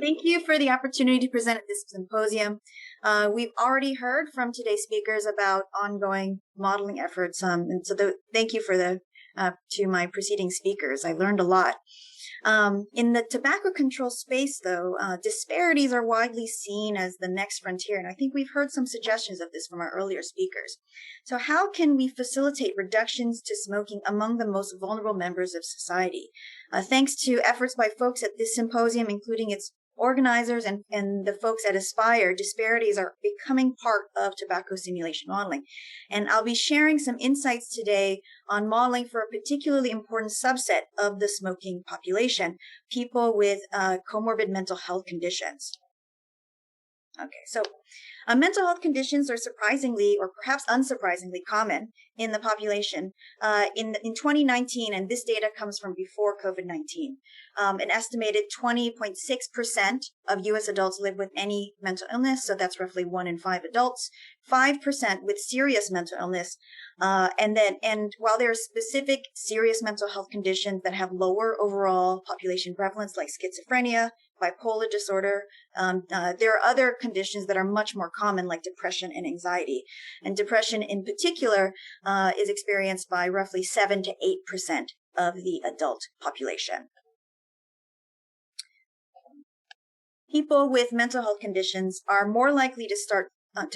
Thank you for the opportunity to present at this symposium. We've already heard from today's speakers about ongoing modeling efforts, and so thank you for to my preceding speakers. I learned a lot. In the tobacco control space, though, disparities are widely seen as the next frontier, and I think we've heard some suggestions of this from our earlier speakers. So how can we facilitate reductions to smoking among the most vulnerable members of society? Thanks to efforts by folks at this symposium, including its organizers and the folks at Aspire, disparities are becoming part of tobacco simulation modeling. And I'll be sharing some insights today on modeling for a particularly important subset of the smoking population, people with comorbid mental health conditions. Okay, so mental health conditions are surprisingly, or perhaps unsurprisingly, common in the population. In 2019, and this data comes from before COVID-19, an estimated 20.6% of U.S. adults live with any mental illness, so that's roughly 1 in 5 adults, 5% with serious mental illness, and while there are specific serious mental health conditions that have lower overall population prevalence, like schizophrenia, bipolar disorder, there are other conditions that are much more common, like depression and anxiety. And depression in particular is experienced by roughly 7 to 8% of the adult population. People with mental health conditions are more likely to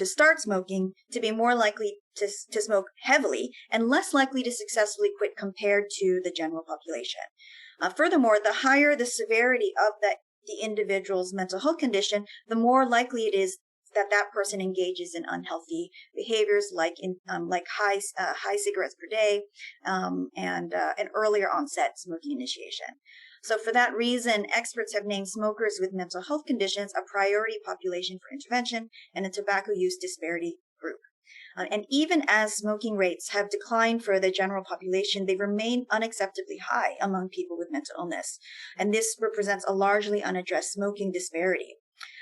start smoking, to be more likely to smoke heavily, and less likely to successfully quit compared to the general population. Furthermore, the higher the severity of the individual's mental health condition, the more likely it is that that person engages in unhealthy behaviors like high cigarettes per day and an earlier onset smoking initiation. So for that reason, experts have named smokers with mental health conditions a priority population for intervention and a tobacco use disparity group. And even as smoking rates have declined for the general population, they remain unacceptably high among people with mental illness. And this represents a largely unaddressed smoking disparity.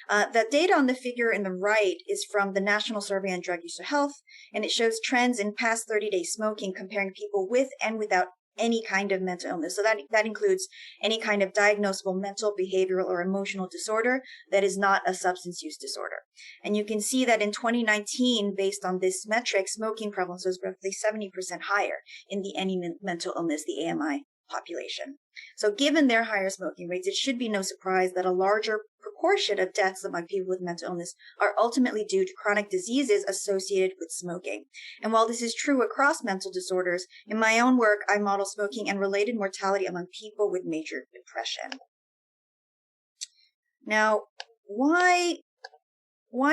The data on the figure in the right is from the National Survey on Drug Use or Health, and it shows trends in past 30-day smoking comparing people with and without any kind of mental illness. So that includes any kind of diagnosable mental, behavioral, or emotional disorder that is not a substance use disorder. And you can see that in 2019, based on this metric, smoking prevalence was roughly 70% higher in the any mental illness, the AMI population. So given their higher smoking rates, it should be no surprise that a larger proportion of deaths among people with mental illness are ultimately due to chronic diseases associated with smoking. And while this is true across mental disorders, in my own work, I model smoking and related mortality among people with major depression. Now, why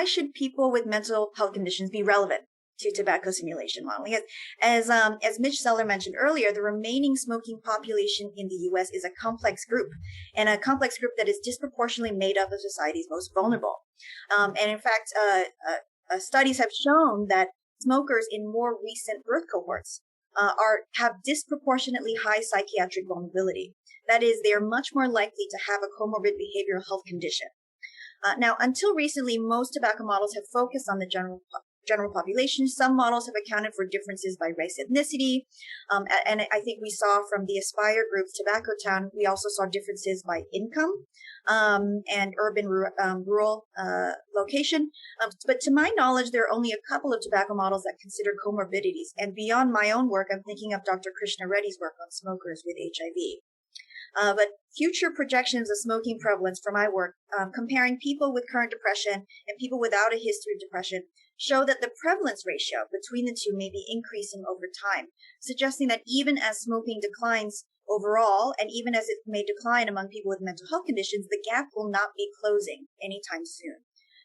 should people with mental health conditions be relevant to tobacco simulation modeling? As Mitch Seller mentioned earlier, the remaining smoking population in the U.S. is a complex group, and a complex group that is disproportionately made up of society's most vulnerable. And in fact, studies have shown that smokers in more recent birth cohorts have disproportionately high psychiatric vulnerability. That is, they are much more likely to have a comorbid behavioral health condition. Now, until recently, most tobacco models have focused on the general population. Some models have accounted for differences by race, ethnicity, and I think we saw from the Aspire group's Tobacco Town, we also saw differences by income and urban rural location. But to my knowledge, there are only a couple of tobacco models that consider comorbidities. And beyond my own work, I'm thinking of Dr. Krishna Reddy's work on smokers with HIV. But future projections of smoking prevalence for my work, comparing people with current depression and people without a history of depression, show that the prevalence ratio between the two may be increasing over time, suggesting that even as smoking declines overall, and even as it may decline among people with mental health conditions, the gap will not be closing anytime soon.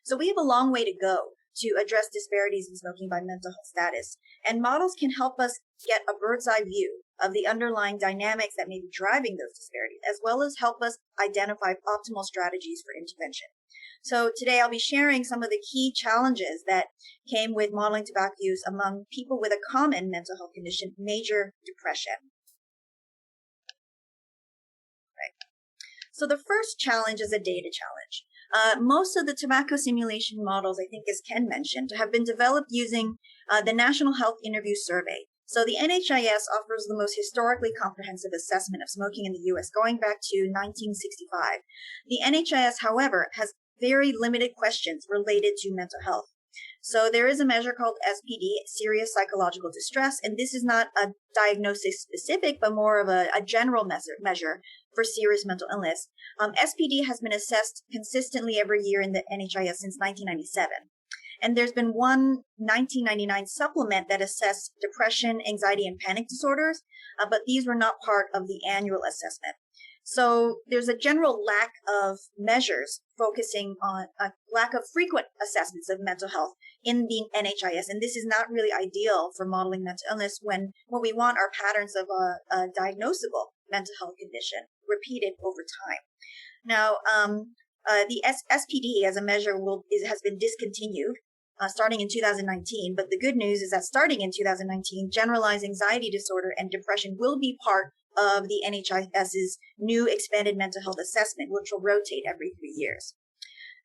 So we have a long way to go to address disparities in smoking by mental health status, and models can help us get a bird's eye view of the underlying dynamics that may be driving those disparities, as well as help us identify optimal strategies for intervention. So today I'll be sharing some of the key challenges that came with modeling tobacco use among people with a common mental health condition, major depression. Right. So the first challenge is a data challenge. Most of the tobacco simulation models, I think as Ken mentioned, have been developed using the National Health Interview Survey. So the NHIS offers the most historically comprehensive assessment of smoking in the US going back to 1965. The NHIS, however, has very limited questions related to mental health. So there is a measure called SPD, serious psychological distress, and this is not a diagnosis specific, but more of a general measure for serious mental illness. SPD has been assessed consistently every year in the NHIS since 1997. And there's been one 1999 supplement that assessed depression, anxiety, and panic disorders, but these were not part of the annual assessment. So there's a general lack of measures focusing on a lack of frequent assessments of mental health in the NHIS. And this is not really ideal for modeling mental illness when what we want are patterns of a diagnosable mental health condition repeated over time. Now, the SPD as a measure has been discontinued starting in 2019. But the good news is that starting in 2019, generalized anxiety disorder and depression will be part of the NHIS's new expanded mental health assessment, which will rotate every 3 years.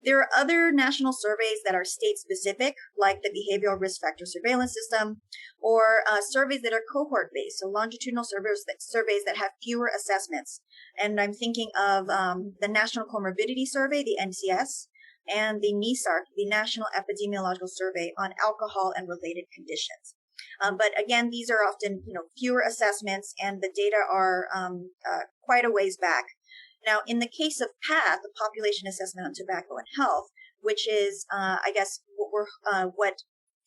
There are other national surveys that are state-specific, like the Behavioral Risk Factor Surveillance System, or surveys that are cohort-based, so longitudinal surveys that have fewer assessments. And I'm thinking of the National Comorbidity Survey, the NCS, and the NESARC, the National Epidemiological Survey on Alcohol and Related Conditions. But again, these are often fewer assessments, and the data are quite a ways back. Now, in the case of PATH, the Population Assessment on Tobacco and Health, which is, I guess, what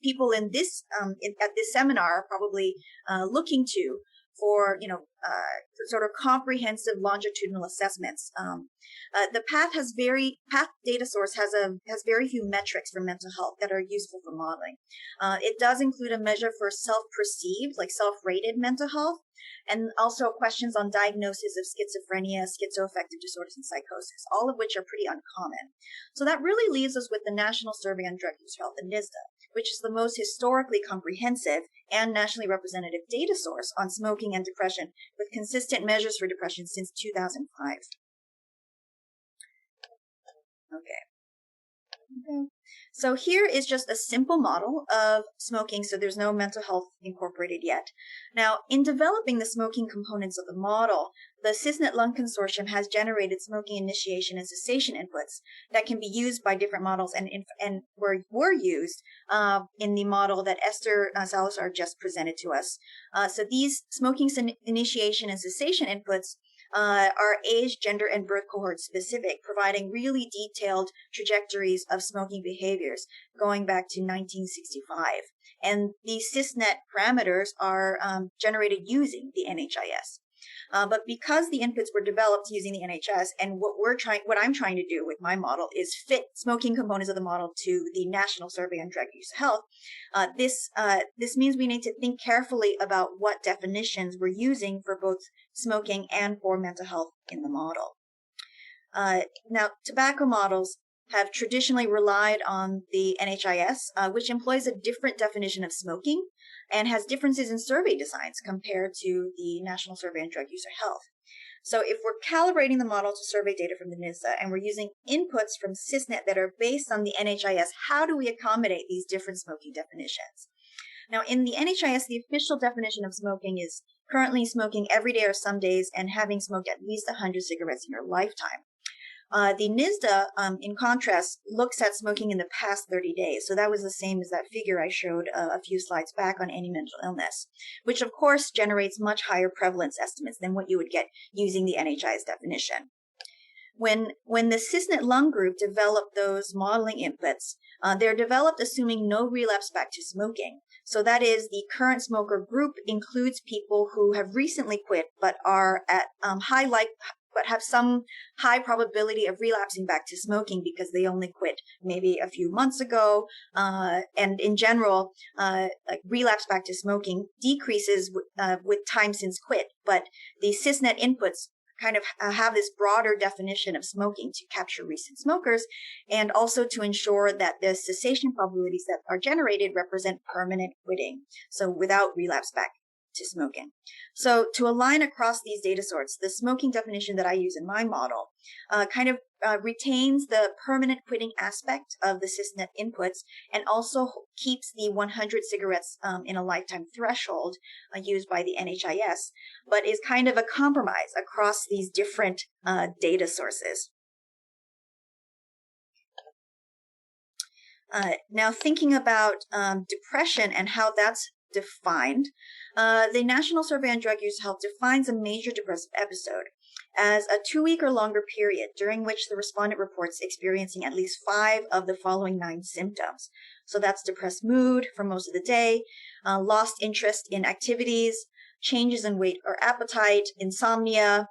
people in this at this seminar are probably looking to for sort of comprehensive longitudinal assessments. The PATH data source has very few metrics for mental health that are useful for modeling. It does include a measure for self-perceived, like self-rated mental health, and also questions on diagnosis of schizophrenia, schizoaffective disorders, and psychosis, all of which are pretty uncommon. So that really leaves us with the National Survey on Drug Use Health, the NSDUH, which is the most historically comprehensive and nationally representative data source on smoking and depression, with consistent measures for depression since 2005. Okay. So here is just a simple model of smoking, so there's no mental health incorporated yet. Now, in developing the smoking components of the model, the Cisnet Lung Consortium has generated smoking initiation and cessation inputs that can be used by different models and were used in the model that Esther Salazar just presented to us. So these smoking initiation and cessation inputs are age, gender, and birth cohort specific, providing really detailed trajectories of smoking behaviors going back to 1965. And these Cisnet parameters are generated using the NHIS. But because the inputs were developed using the NHS, and what I'm trying to do with my model is fit smoking components of the model to the National Survey on Drug Use Health, this means we need to think carefully about what definitions we're using for both smoking and for mental health in the model. Now, tobacco models have traditionally relied on the NHIS, which employs a different definition of smoking and has differences in survey designs compared to the National Survey on Drug User Health. So if we're calibrating the model to survey data from the NSDUH and we're using inputs from Cisnet that are based on the NHIS, how do we accommodate these different smoking definitions? Now, in the NHIS, the official definition of smoking is currently smoking every day or some days and having smoked at least 100 cigarettes in your lifetime. The NSDUH, in contrast, looks at smoking in the past 30 days. So that was the same as that figure I showed a few slides back on any mental illness, which of course generates much higher prevalence estimates than what you would get using the NHI's definition. When the Cisnet Lung Group developed those modeling inputs, they're developed assuming no relapse back to smoking. So that is, the current smoker group includes people who have recently quit but are at but have some high probability of relapsing back to smoking because they only quit maybe a few months ago. And in general, relapse back to smoking decreases with time since quit. But the Cisnet inputs kind of have this broader definition of smoking to capture recent smokers and also to ensure that the cessation probabilities that are generated represent permanent quitting, so without relapse back to smoking. So to align across these data sorts, the smoking definition that I use in my model kind of retains the permanent quitting aspect of the cisnet inputs and also keeps the 100 cigarettes in a lifetime threshold used by the NHIS, but is kind of a compromise across these different data sources. Now, thinking about depression and how that's defined, the National Survey on Drug Use Health defines a major depressive episode as a 2-week or longer period during which the respondent reports experiencing at least 5 of the following 9 symptoms. So that's depressed mood for most of the day, lost interest in activities, changes in weight or appetite, insomnia,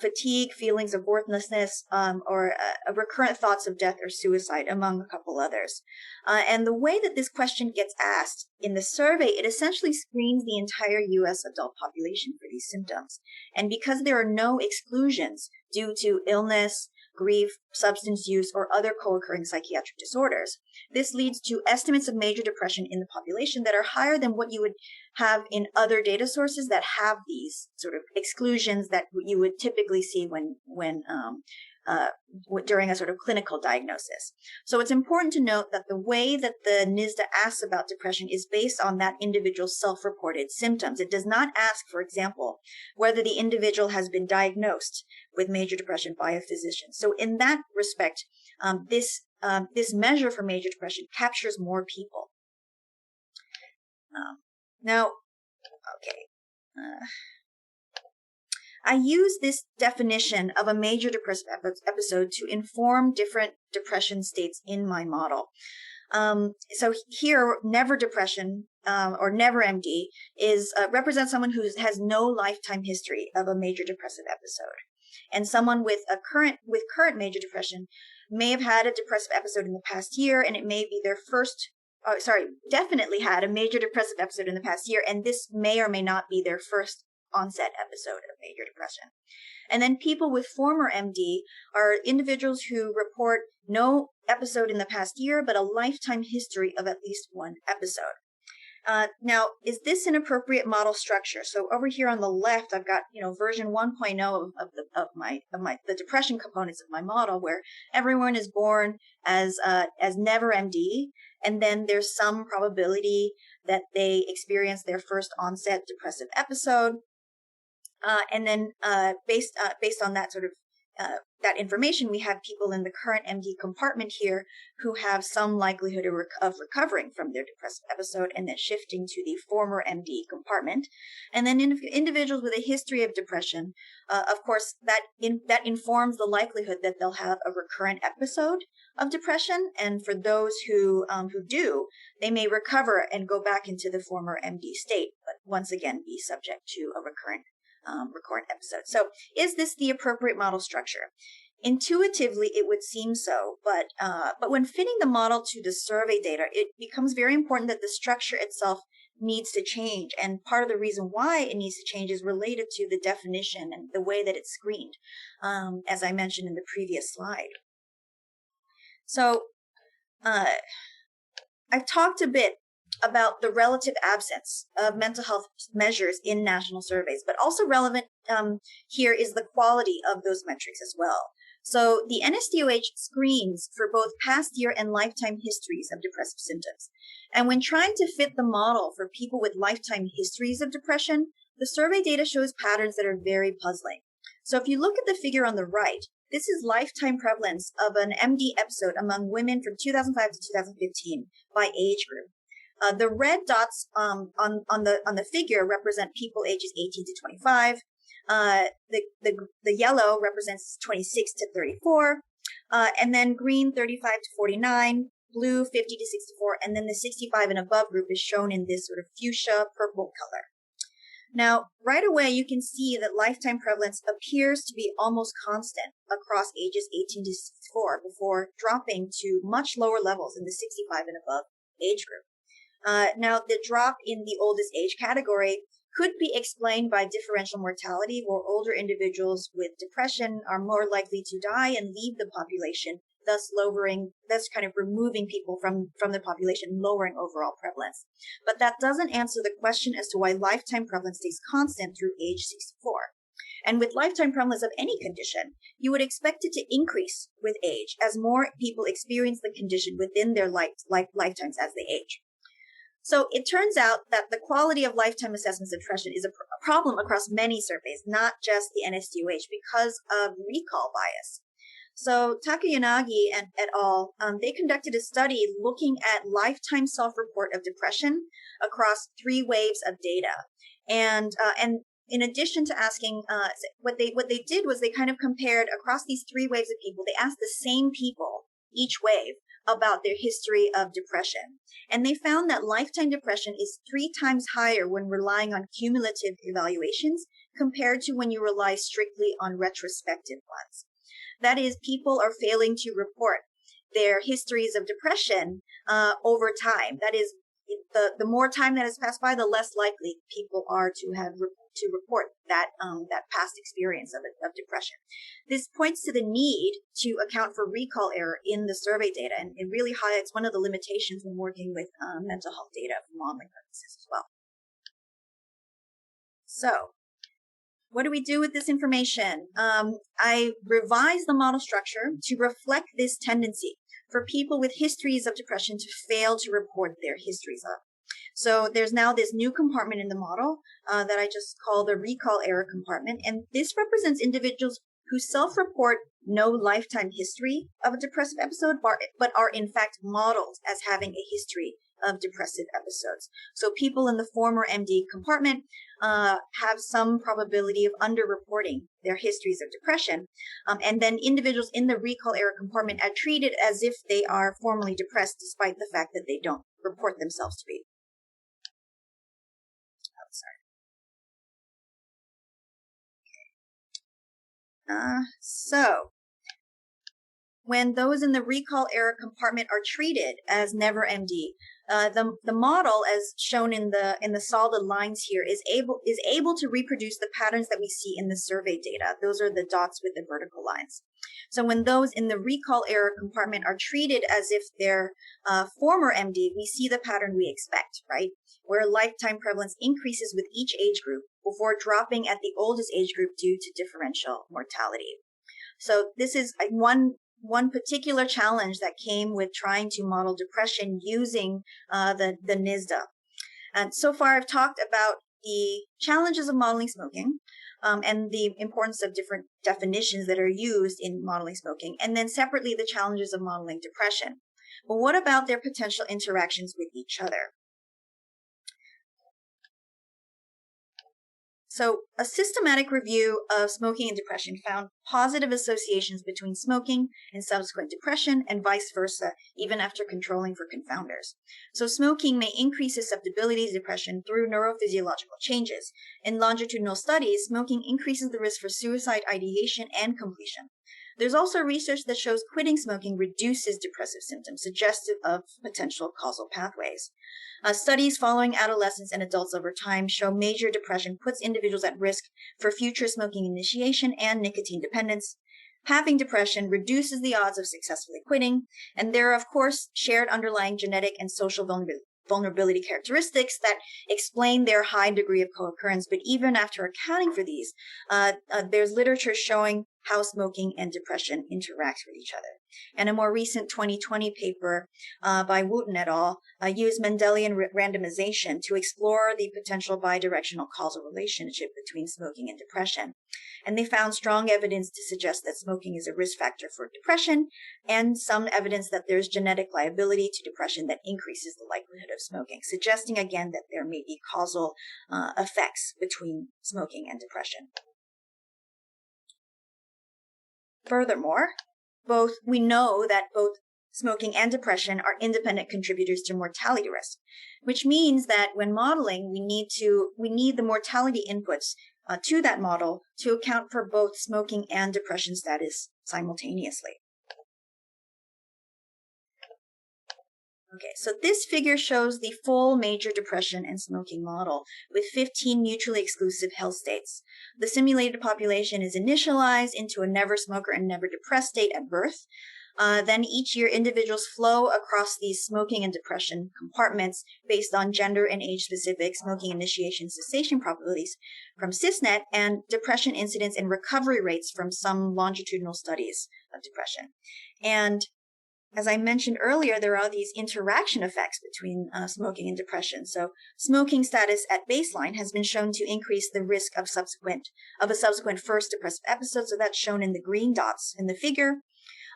fatigue, feelings of worthlessness, or recurrent thoughts of death or suicide, among a couple others. And the way that this question gets asked in the survey, it essentially screens the entire U.S. adult population for these symptoms. And because there are no exclusions due to illness, grief, substance use, or other co-occurring psychiatric disorders, this leads to estimates of major depression in the population that are higher than what you would have in other data sources that have these sort of exclusions that you would typically see during a sort of clinical diagnosis. So it's important to note that the way that the NISDA asks about depression is based on that individual's self-reported symptoms. It does not ask, for example, whether the individual has been diagnosed with major depression by a physician. So in that respect, this measure for major depression captures more people. I use this definition of a major depressive episode to inform different depression states in my model. So here, never depression or never MD represents someone who has no lifetime history of a major depressive episode, and someone with current major depression may have had a depressive episode in the past year, and it may be their definitely had a major depressive episode in the past year, and this may or may not be their first onset episode of major depression. And then people with former MD are individuals who report no episode in the past year, but a lifetime history of at least one episode. Now, is this an appropriate model structure? So over here on the left, I've got version 1.0 of the depression components of my model, where everyone is born as never MD, and then there's some probability that they experience their first onset depressive episode. And then based on that sort of that information, we have people in the current MD compartment here who have some likelihood of recovering from their depressive episode and then shifting to the former MD compartment. And then individuals with a history of depression, of course, that informs the likelihood that they'll have a recurrent episode of depression. And for those who do, they may recover and go back into the former MD state, but once again be subject to a recurrent episode. So is this the appropriate model structure? Intuitively, it would seem so, but when fitting the model to the survey data, it becomes very important that the structure itself needs to change. And part of the reason why it needs to change is related to the definition and the way that it's screened, as I mentioned in the previous slide. So I've talked a bit about the relative absence of mental health measures in national surveys, but also relevant here is the quality of those metrics as well. So the NSDOH screens for both past year and lifetime histories of depressive symptoms. And when trying to fit the model for people with lifetime histories of depression, the survey data shows patterns that are very puzzling. So if you look at the figure on the right, this is lifetime prevalence of an MD episode among women from 2005 to 2015 by age group. The red dots on the figure represent people ages 18 to 25. The yellow represents 26 to 34, and then green 35 to 49, blue 50 to 64, and then the 65 and above group is shown in this sort of fuchsia purple color. Now, right away, you can see that lifetime prevalence appears to be almost constant across ages 18 to 64 before dropping to much lower levels in the 65 and above age group. Now, the drop in the oldest age category could be explained by differential mortality, where older individuals with depression are more likely to die and leave the population, thus kind of removing people from the population, lowering overall prevalence. But that doesn't answer the question as to why lifetime prevalence stays constant through age 64. And with lifetime prevalence of any condition, you would expect it to increase with age as more people experience the condition within their lifetimes as they age. So it turns out that the quality of lifetime assessments of depression is a problem across many surveys, not just the NSDOH, because of recall bias. So Takayanagi and et al., they conducted a study looking at lifetime self-report of depression across 3 waves of data. And in addition to asking, what they did was they kind of compared across these 3 waves of people. They asked the same people each wave about their history of depression. And they found that lifetime depression is 3 times higher when relying on cumulative evaluations compared to when you rely strictly on retrospective ones. That is, people are failing to report their histories of depression over time. That is, the more time that has passed by, the less likely people are to report that past experience of depression. This points to the need to account for recall error in the survey data, and it really highlights one of the limitations when working with mental health data for modeling purposes as well. So, what do we do with this information? I revised the model structure to reflect this tendency for people with histories of depression to fail to report their histories of. So there's now this new compartment in the model that I just call the recall error compartment. And this represents individuals who self-report no lifetime history of a depressive episode, but are in fact modeled as having a history of depressive episodes. So people in the former MD compartment have some probability of underreporting their histories of depression. And then individuals in the recall error compartment are treated as if they are formerly depressed, despite the fact that they don't report themselves to be. So when those in the recall error compartment are treated as never MD, the model, as shown in the solid lines here, is able to reproduce the patterns that we see in the survey data. Those are the dots with the vertical lines. So when those in the recall error compartment are treated as if they're former MD, we see the pattern we expect, right? Where lifetime prevalence increases with each age group before dropping at the oldest age group due to differential mortality. So this is one particular challenge that came with trying to model depression using the NSDA. And so far I've talked about the challenges of modeling smoking and the importance of different definitions that are used in modeling smoking, and then separately the challenges of modeling depression. But what about their potential interactions with each other? So a systematic review of smoking and depression found positive associations between smoking and subsequent depression and vice versa, even after controlling for confounders. So smoking may increase susceptibility to depression through neurophysiological changes. In longitudinal studies, smoking increases the risk for suicide ideation and completion. There's also research that shows quitting smoking reduces depressive symptoms, suggestive of potential causal pathways. Studies following adolescents and adults over time show major depression puts individuals at risk for future smoking initiation and nicotine dependence. Having depression reduces the odds of successfully quitting, and there are, of course, shared underlying genetic and social vulnerability characteristics that explain their high degree of co-occurrence. But even after accounting for these, there's literature showing how smoking and depression interact with each other. And a more recent 2020 paper by Wooten et al. Used Mendelian randomization to explore the potential bidirectional causal relationship between smoking and depression. And they found strong evidence to suggest that smoking is a risk factor for depression, and some evidence that there's genetic liability to depression that increases the likelihood of smoking, suggesting again that there may be causal effects between smoking and depression. Furthermore, we know that both smoking and depression are independent contributors to mortality risk, which means that when modeling, we need the mortality inputs to that model to account for both smoking and depression status simultaneously. Okay, so this figure shows the full major depression and smoking model with 15 mutually exclusive health states. The simulated population is initialized into a never smoker and never depressed state at birth. Then each year, individuals flow across these smoking and depression compartments based on gender and age-specific smoking initiation cessation probabilities from CISNET and depression incidence and recovery rates from some longitudinal studies of depression. And as I mentioned earlier, there are these interaction effects between smoking and depression. So smoking status at baseline has been shown to increase the risk of a subsequent first depressive episode. So that's shown in the green dots in the figure.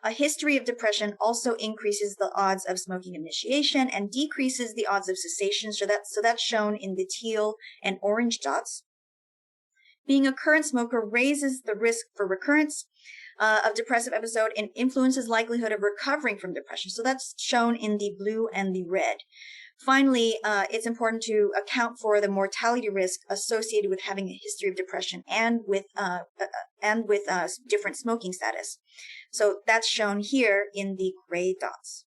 A history of depression also increases the odds of smoking initiation and decreases the odds of cessation. So that's shown in the teal and orange dots. Being a current smoker raises the risk for recurrence of depressive episode and influences likelihood of recovering from depression. So that's shown in the blue and the red. Finally, it's important to account for the mortality risk associated with having a history of depression and with different smoking status. So that's shown here in the gray dots.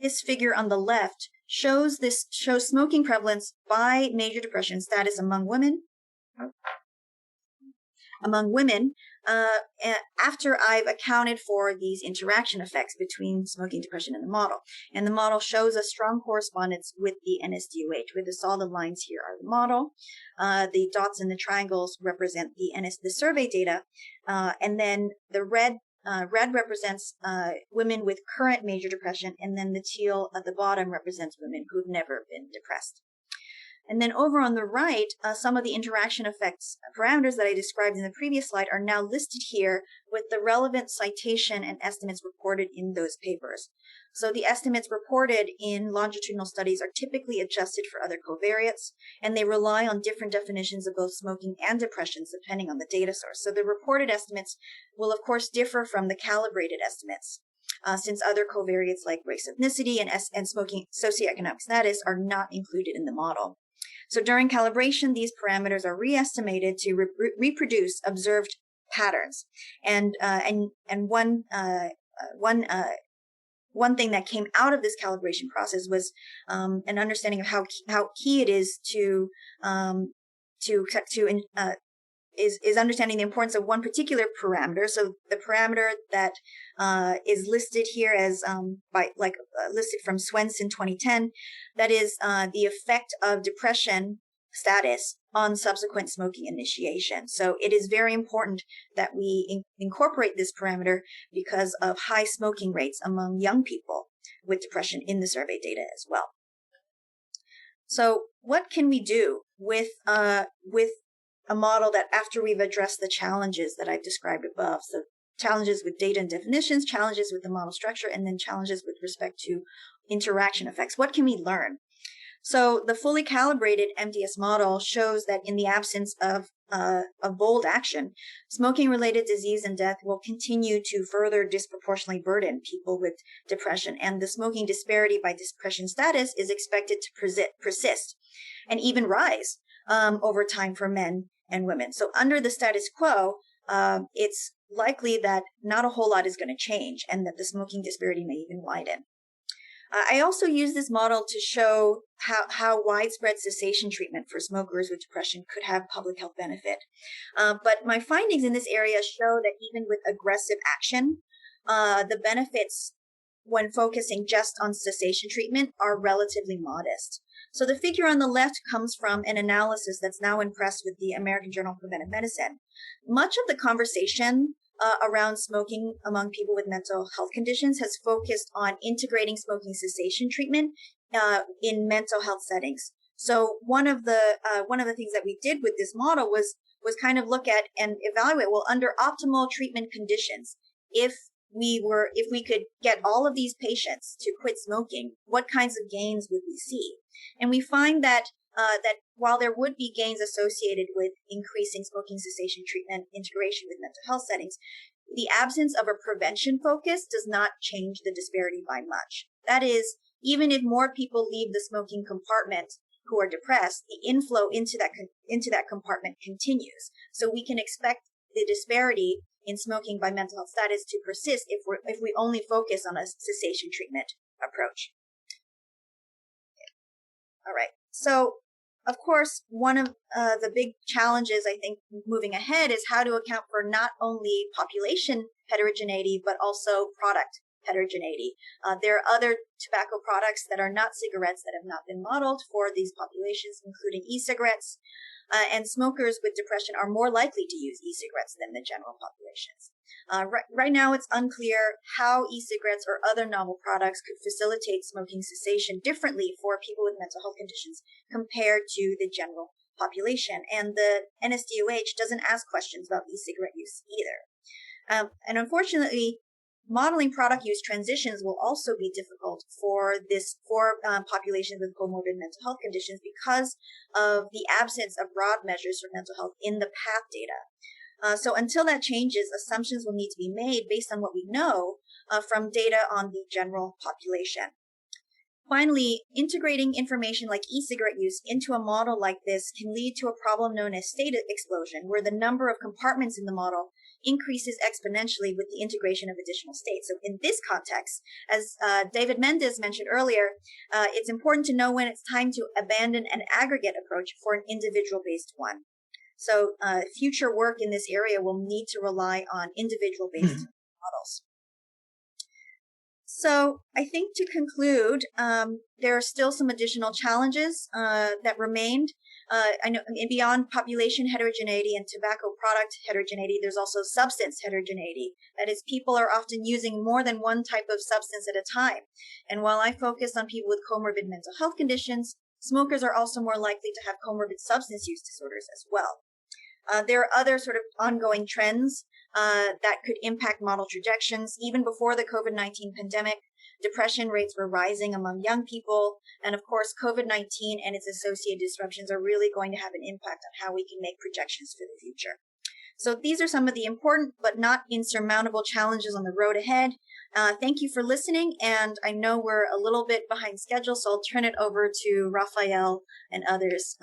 This figure on the left shows smoking prevalence by major depression status among women. After I've accounted for these interaction effects between smoking depression and the model. And the model shows a strong correspondence with the NSDOH, where the solid lines here are the model. The dots and the triangles represent the survey data. And then the red represents women with current major depression, and then the teal at the bottom represents women who've never been depressed. And then over on the right, some of the interaction effects parameters that I described in the previous slide are now listed here with the relevant citation and estimates reported in those papers. So the estimates reported in longitudinal studies are typically adjusted for other covariates, and they rely on different definitions of both smoking and depression depending on the data source. So the reported estimates will, of course, differ from the calibrated estimates. Since other covariates like race, ethnicity, and smoking socioeconomic status are not included in the model. So during calibration, these parameters are re-estimated to reproduce observed patterns. And one thing that came out of this calibration process was an understanding of how key it is is understanding the importance of one particular parameter. So the parameter that is listed here as listed from Swenson 2010, that is the effect of depression status on subsequent smoking initiation. So it is very important that we incorporate this parameter because of high smoking rates among young people with depression in the survey data as well. So what can we do with a model that, after we've addressed the challenges that I've described above, so challenges with data and definitions, challenges with the model structure, and then challenges with respect to interaction effects? What can we learn? So the fully calibrated MDS model shows that in the absence of bold action, smoking-related disease and death will continue to further disproportionately burden people with depression, and the smoking disparity by depression status is expected to persist and even rise over time for men and women. So under the status quo, it's likely that not a whole lot is going to change and that the smoking disparity may even widen. I also use this model to show how widespread cessation treatment for smokers with depression could have public health benefit. But my findings in this area show that even with aggressive action, the benefits when focusing just on cessation treatment are relatively modest. So the figure on the left comes from an analysis that's now in press with the American Journal of Preventive Medicine. Much of the conversation around smoking among people with mental health conditions has focused on integrating smoking cessation treatment in mental health settings. So one of the things that we did with this model was kind of look at and evaluate, well, under optimal treatment conditions, if we could get all of these patients to quit smoking, what kinds of gains would we see? And we find that while there would be gains associated with increasing smoking cessation treatment integration with mental health settings, the absence of a prevention focus does not change the disparity by much. That is, even if more people leave the smoking compartment who are depressed, the inflow into that compartment continues. So we can expect the disparity in smoking by mental health status to persist if we only focus on a cessation treatment approach. All right. So of course, one of the big challenges, I think, moving ahead is how to account for not only population heterogeneity, but also product heterogeneity. There are other tobacco products that are not cigarettes that have not been modeled for these populations, including e-cigarettes. And smokers with depression are more likely to use e-cigarettes than the general populations. Right now, it's unclear how e-cigarettes or other novel products could facilitate smoking cessation differently for people with mental health conditions compared to the general population. And the NSDOH doesn't ask questions about e-cigarette use either. And unfortunately, modeling product use transitions will also be difficult for populations with comorbid mental health conditions because of the absence of broad measures for mental health in the PATH data. So until that changes, assumptions will need to be made based on what we know from data on the general population. Finally, integrating information like e-cigarette use into a model like this can lead to a problem known as state explosion, where the number of compartments in the model increases exponentially with the integration of additional states. So in this context, as David Mendez mentioned earlier, it's important to know when it's time to abandon an aggregate approach for an individual-based one. So future work in this area will need to rely on individual-based models. So I think to conclude, there are still some additional challenges that remained. I know beyond population heterogeneity and tobacco product heterogeneity, there's also substance heterogeneity. That is, people are often using more than one type of substance at a time. And while I focus on people with comorbid mental health conditions, smokers are also more likely to have comorbid substance use disorders as well. There are other sort of ongoing trends that could impact model projections. Even before the COVID-19 pandemic, depression rates were rising among young people. And of course, COVID-19 and its associated disruptions are really going to have an impact on how we can make projections for the future. So these are some of the important but not insurmountable challenges on the road ahead. Thank you for listening. And I know we're a little bit behind schedule, so I'll turn it over to Rafael and others.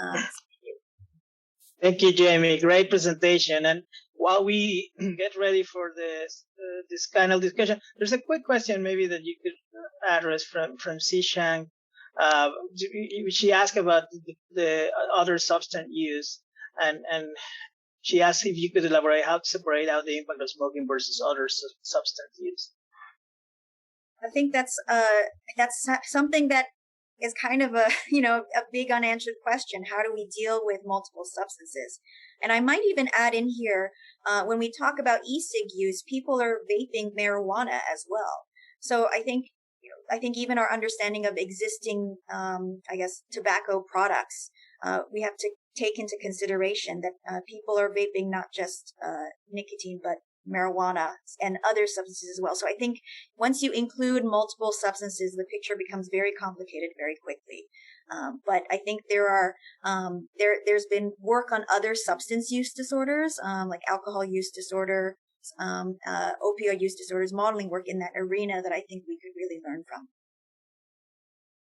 Thank you, Jamie. Great presentation. And while we get ready for this kind of discussion, there's a quick question maybe that you could address from Xishang. She asked about the other substance use, and she asked if you could elaborate how to separate out the impact of smoking versus other substance use. I think that's something that is kind of a big unanswered question. How do we deal with multiple substances? And I might even add in here, when we talk about e-cig use, people are vaping marijuana as well. So I think even our understanding of existing, tobacco products, we have to take into consideration that people are vaping not just nicotine, but marijuana and other substances as well. So I think once you include multiple substances, the picture becomes very complicated very quickly. But I think there's been work on other substance use disorders, like alcohol use disorder, opioid use disorders, modeling work in that arena that I think we could really learn from.